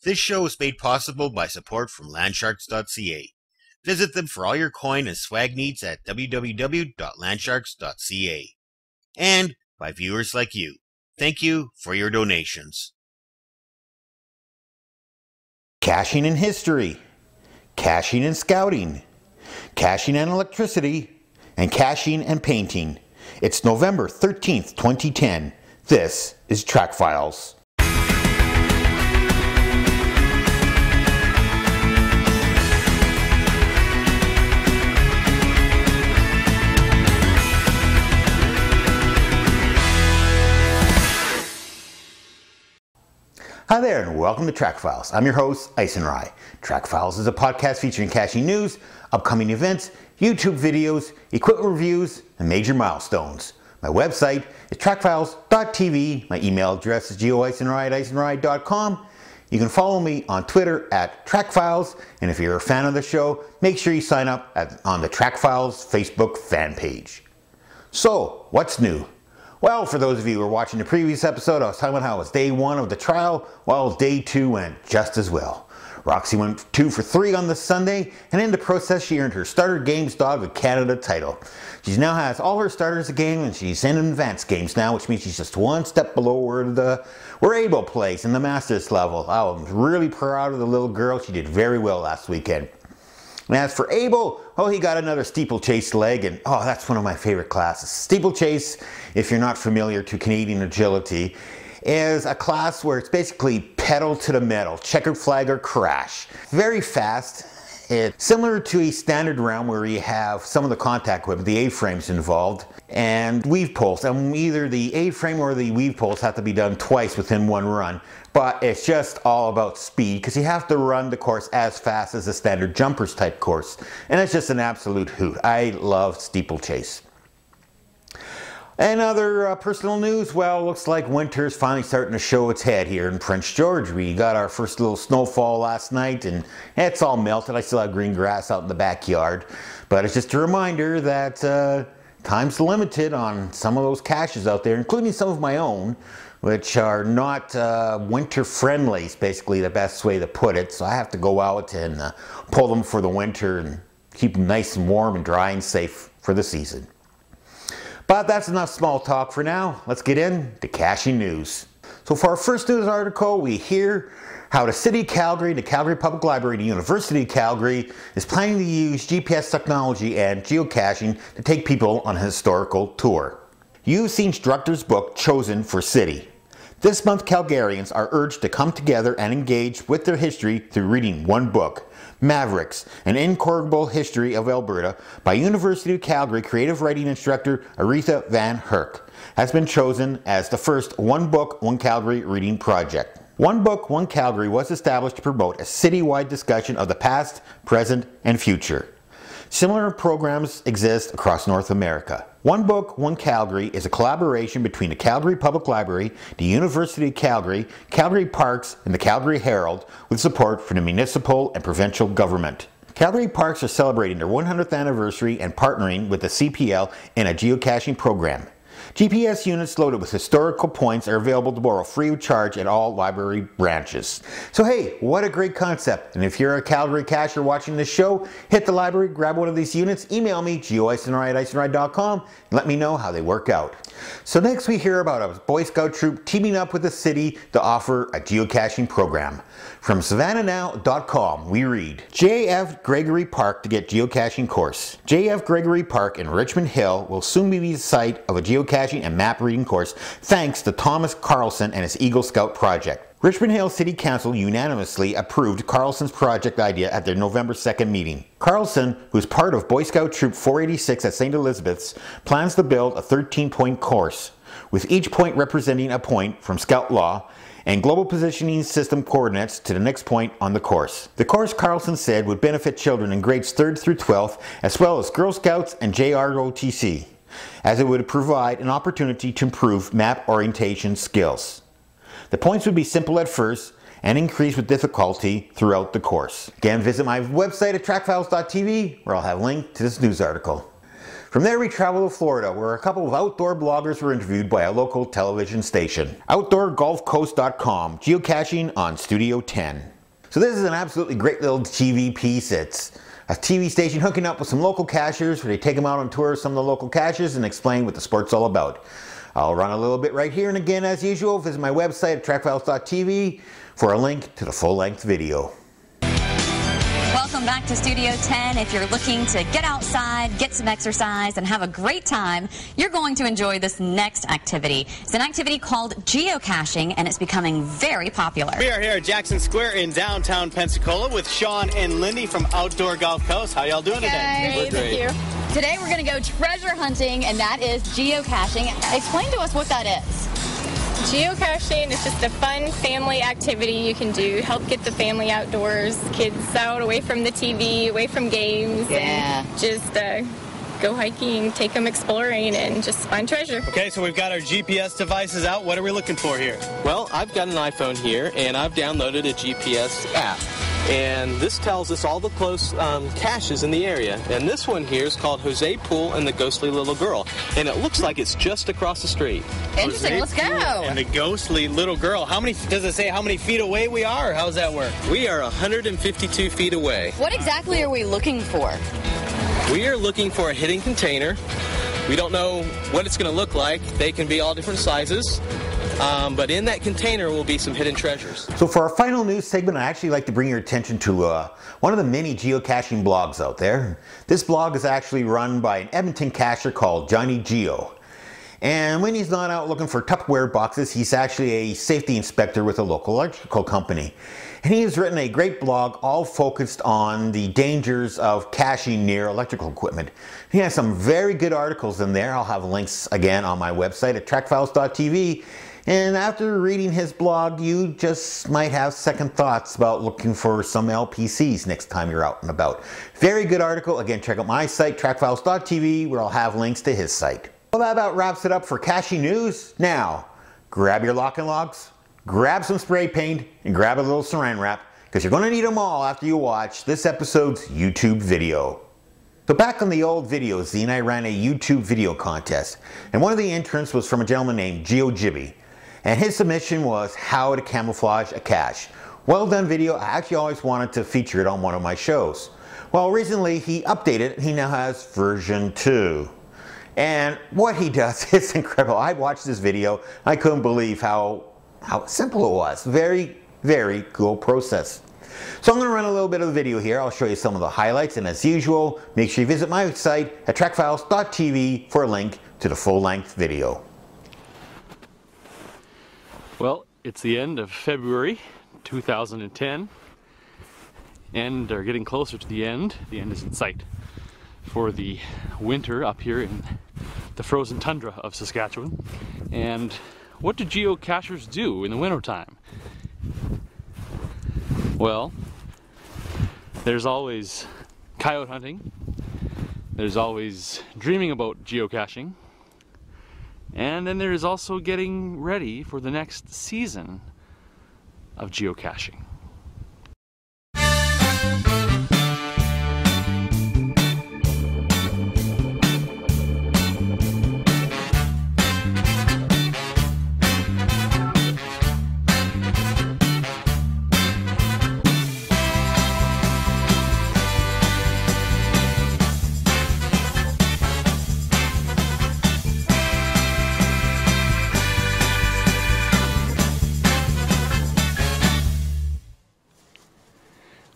This show is made possible by support from landsharks.ca. Visit them for all your coin and swag needs at www.landsharks.ca. And by viewers like you. Thank you for your donations. Caching in history, caching and scouting, caching and electricity, and caching and painting. It's November 13th, 2010. This is Trackfiles. Hi there and welcome to Trackfiles. I'm your host, Icenrye. Trackfiles is a podcast featuring caching news, upcoming events, YouTube videos, equipment reviews, and major milestones. My website is trackfiles.tv. My email address is geoicenrye@icenrye.com. You can follow me on Twitter at Trackfiles, and if you're a fan of the show, make sure you sign up on the Trackfiles Facebook fan page. So, what's new? Well, for those of you who were watching the previous episode, I was talking about how it was day one of the trial. Well, day two went just as well. Roxy went 2 for 3 on the Sunday, and in the process she earned her Starter Games Dog of Canada title. She now has all her starters a game, and she's in advanced games now, which means she's just one step below where Abel plays in the Masters level. I'm really proud of the little girl. She did very well last weekend. And as for Abel, he got another steeplechase leg, and that's one of my favorite classes. Steeplechase, if you're not familiar to Canadian agility, is a class where it's basically pedal to the metal, checkered flag or crash. Very fast. It's similar to a standard round where you have some of the contact equipment, the A-frames involved, and weave pulls. And either the A-frame or the weave pulls have to be done twice within one run. But it's just all about speed because you have to run the course as fast as a standard jumpers type course. And it's just an absolute hoot. I love steeplechase. And other personal news, well, looks like winter's finally starting to show its head here in Prince George. We got our first little snowfall last night and it's all melted. I still have green grass out in the backyard. But it's just a reminder that time's limited on some of those caches out there, including some of my own, which are not winter friendly, is basically the best way to put it. So I have to go out and pull them for the winter and keep them nice and warm and dry and safe for the season. But that's enough small talk for now. Let's get into caching news. So for our first news article, we hear how the City of Calgary, the Calgary Public Library, the University of Calgary is planning to use GPS technology and geocaching to take people on a historical tour. You've seen Instructor's book, Chosen for City. This month, Calgarians are urged to come together and engage with their history through reading one book, Mavericks, An Incorrigible History of Alberta, by University of Calgary creative writing instructor Aretha Van Herk, has been chosen as the first One Book, One Calgary reading project. One Book, One Calgary was established to promote a citywide discussion of the past, present, and future. Similar programs exist across North America. One Book, One Calgary is a collaboration between the Calgary Public Library, the University of Calgary, Calgary Parks, and the Calgary Herald, with support from the municipal and provincial government. Calgary Parks are celebrating their 100th anniversary and partnering with the CPL in a geocaching program. GPS units loaded with historical points are available to borrow free of charge at all library branches. So hey, what a great concept. And if you're a Calgary cacher watching this show, hit the library, grab one of these units, email me, geoicenrye@icenrye.com, and let me know how they work out. So next we hear about a Boy Scout troop teaming up with the city to offer a geocaching program. From SavannahNow.com, we read, J.F. Gregory Park to get geocaching course. J.F. Gregory Park in Richmond Hill will soon be the site of a geocaching and map reading course thanks to Thomas Carlson and his Eagle Scout project. Richmond Hill City Council unanimously approved Carlson's project idea at their November 2nd meeting. Carlson, who's part of Boy Scout Troop 486 at St. Elizabeth's, plans to build a 13-point course, with each point representing a point from Scout Law and global positioning system coordinates to the next point on the course. The course, Carlson said, would benefit children in grades 3rd through 12th, as well as Girl Scouts and JROTC, as it would provide an opportunity to improve map orientation skills. The points would be simple at first and increase with difficulty throughout the course. Again, visit my website at trackfiles.tv where I'll have a link to this news article. From there we travel to Florida, where a couple of outdoor bloggers were interviewed by a local television station. OutdoorGulfCoast.com, geocaching on Studio 10. So this is an absolutely great little TV piece. It's a TV station hooking up with some local cachers where they take them out on tour of some of the local caches and explain what the sport's all about. I'll run a little bit right here, and again, as usual, visit my website at trackfiles.tv for a link to the full-length video. Welcome back to Studio 10. If you're looking to get outside, get some exercise, and have a great time, you're going to enjoy this next activity. It's an activity called geocaching, and it's becoming very popular. We are here at Jackson Square in downtown Pensacola with Sean and Lindy from Outdoor Gulf Coast. How y'all doing today? Great, thank you. Today we're going to go treasure hunting, and that is geocaching. Explain to us what that is. Geocaching is just a fun family activity you can do. Help get the family outdoors, kids out, away from the TV, away from games. Yeah. And just go hiking, take them exploring, and just find treasure. Okay, so we've got our GPS devices out. What are we looking for here? Well, I've got an iPhone here, and I've downloaded a GPS app. And this tells us all the close caches in the area. And this one here is called Jose Pool and the Ghostly Little Girl. And it looks like it's just across the street. Interesting, let's go. And the ghostly little girl. Does it say how many feet away we are, or how does that work? We are 152 feet away. What exactly are we looking for? We are looking for a hidden container. We don't know what it's going to look like. They can be all different sizes. But in that container will be some hidden treasures. So for our final news segment, I'd actually like to bring your attention to one of the many geocaching blogs out there. This blog is actually run by an Edmonton cacher called Johnnygeo. And when he's not out looking for Tupperware boxes, he's actually a safety inspector with a local electrical company. And he has written a great blog all focused on the dangers of caching near electrical equipment. He has some very good articles in there. I'll have links again on my website at trackfiles.tv. And after reading his blog, you just might have second thoughts about looking for some LPCs next time you're out and about. Very good article. Again, check out my site, trackfiles.tv, where I'll have links to his site. Well, that about wraps it up for caching news. Now, grab your lock and locks, grab some spray paint, and grab a little saran wrap, because you're going to need them all after you watch this episode's YouTube video. So back on the old video zine, I ran a YouTube video contest, and one of the entrants was from a gentleman named GeoGibby. And his submission was how to camouflage a cache. Well done video. I actually always wanted to feature it on one of my shows. Well, recently he updated it. He now has version 2. And what he does is incredible. I watched this video. I couldn't believe how simple it was. Very, very cool process. So I'm going to run a little bit of the video here. I'll show you some of the highlights. And as usual, make sure you visit my site at trackfiles.tv for a link to the full-length video. Well, it's the end of February 2010, and they're getting closer to the end. The end is in sight for the winter up here in the frozen tundra of Saskatchewan. And what do geocachers do in the wintertime? Well, there's always coyote hunting, there's always dreaming about geocaching, and then there is also getting ready for the next season of geocaching.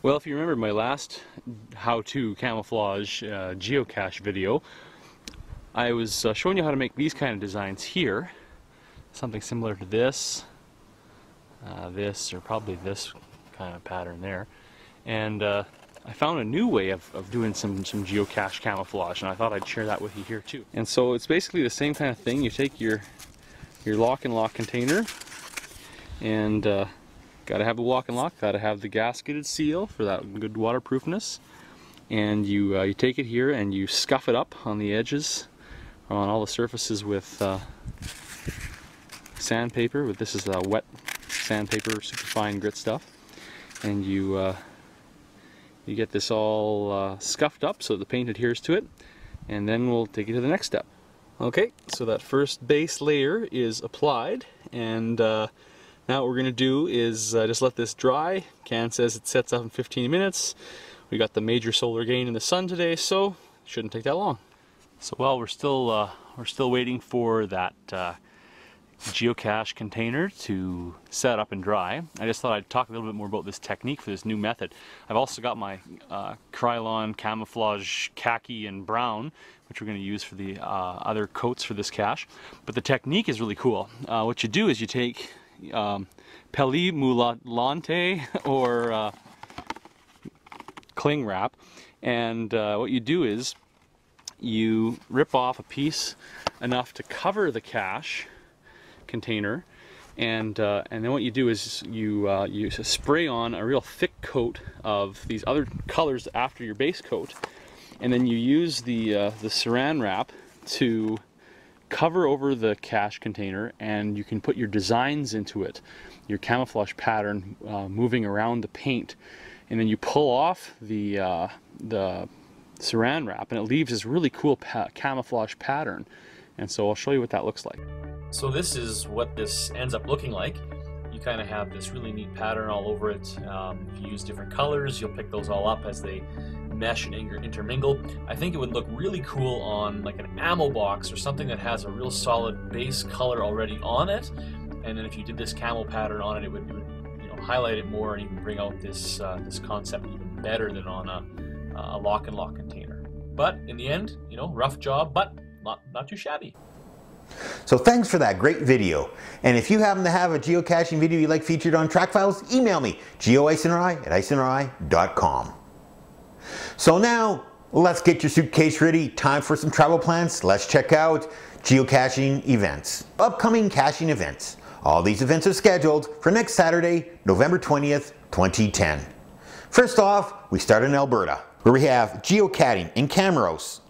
Well, if you remember my last how-to camouflage geocache video, I was showing you how to make these kind of designs here. Something similar to this, or probably this kind of pattern there. And I found a new way of doing some geocache camouflage, and I thought I'd share that with you here too. And so it's basically the same kind of thing. You take your lock and lock container, and gotta have the lock and lock, gotta have the gasketed seal for that good waterproofness. And you take it here and you scuff it up on the edges, on all the surfaces with sandpaper. This is wet sandpaper, super fine grit stuff. And you get this all scuffed up so the paint adheres to it. and then we'll take you to the next step. Okay, so that first base layer is applied, and now what we're going to do is just let this dry. Can says it sets up in 15 minutes. We got the major solar gain in the sun today, so it shouldn't take that long. So while we're still waiting for that geocache container to set up and dry, I just thought I'd talk a little bit more about this technique for this new method. I've also got my Krylon Camouflage khaki and brown, which we're going to use for the other coats for this cache. But the technique is really cool. What you do is you take Peli Moulante or cling wrap, and what you do is you rip off a piece enough to cover the cache container, and then what you do is you spray on a real thick coat of these other colors after your base coat, and then you use the saran wrap to cover over the cache container, and you can put your designs into it, your camouflage pattern moving around the paint, and then you pull off the saran wrap and it leaves this really cool camouflage pattern. And so I'll show you what that looks like. So this is what this ends up looking like. You kind of have this really neat pattern all over it. If you use different colors, you'll pick those all up as they mesh and intermingle. I think it would look really cool on like an ammo box or something that has a real solid base color already on it. And then if you did this camo pattern on it, it would highlight it more and even bring out this this concept even better than on a lock and lock container. But in the end, rough job, but not too shabby. So thanks for that great video. And if you happen to have a geocaching video you'd like featured on Trackfiles, email me, geoicenrye@icenrye.com. So now, let's get your suitcase ready. Time for some travel plans. Let's check out geocaching events. Upcoming caching events. All these events are scheduled for next Saturday, November 20th, 2010. First off, we start in Alberta, where we have Geocatting in Camrose,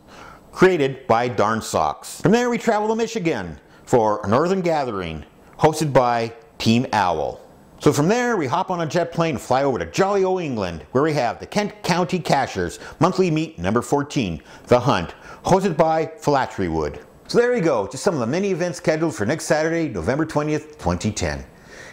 created by DarnSocks. From there we travel to Michigan for a Northern Gathering, hosted by Team Owl. So from there we hop on a jet plane and fly over to jolly old England, where we have the Kent County Cachers monthly meet number 14, The Hunt, hosted by philatryewood. So there you go, just some of the many events scheduled for next Saturday, November 20th, 2010.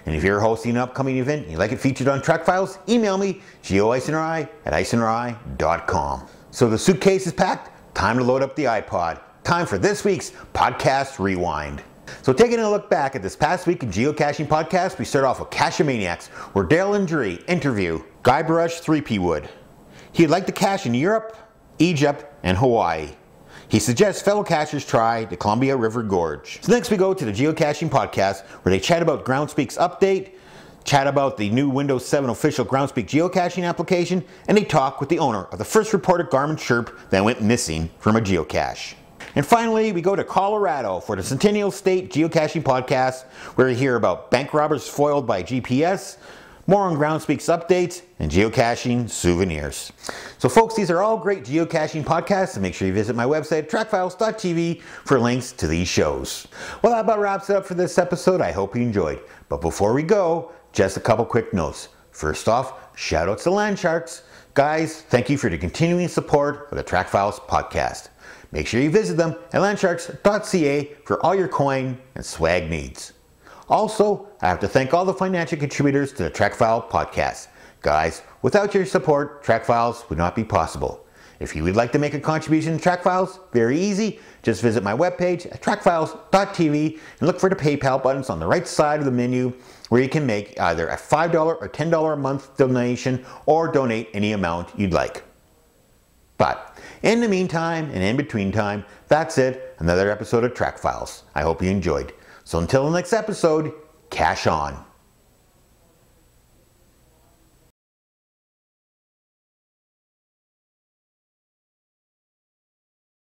And if you're hosting an upcoming event and you'd like it featured on Trackfiles, email me, geoicenrye@icenrye.com. So the suitcase is packed, time to load up the iPod. Time for this week's Podcast Rewind. So taking a look back at this past week in Geocaching Podcast, we start off with Cache-Maniacs, where Dale and Dree interview Guybrush 3P Wood. He'd like to cache in Europe, Egypt, and Hawaii. He suggests fellow cachers try the Columbia River Gorge. So next we go to the Geocaching Podcast, where they chat about Groundspeak's update, chat about the new Windows 7 official Groundspeak geocaching application, and they talk with the owner of the first reported Garmin Chirp that went missing from a geocache. And finally, we go to Colorado for the Centennial State Geocaching Podcast, where we hear about bank robbers foiled by GPS, more on Groundspeak's updates, and geocaching souvenirs. So folks, these are all great geocaching podcasts, and make sure you visit my website, trackfiles.tv, for links to these shows. Well, that about wraps it up for this episode. I hope you enjoyed. But before we go, just a couple quick notes. First off, shout outs to Landsharks. Guys, thank you for the continuing support of the Trackfiles podcast. Make sure you visit them at landsharks.ca for all your coin and swag needs. Also, I have to thank all the financial contributors to the Trackfile podcast. Guys, without your support, Trackfiles would not be possible. If you would like to make a contribution to Trackfiles, very easy. Just visit my webpage at trackfiles.tv and look for the PayPal buttons on the right side of the menu, where you can make either a $5 or $10 a month donation or donate any amount you'd like. But in the meantime and in between time, that's it. Another episode of Trackfiles. I hope you enjoyed. So until the next episode, cache on.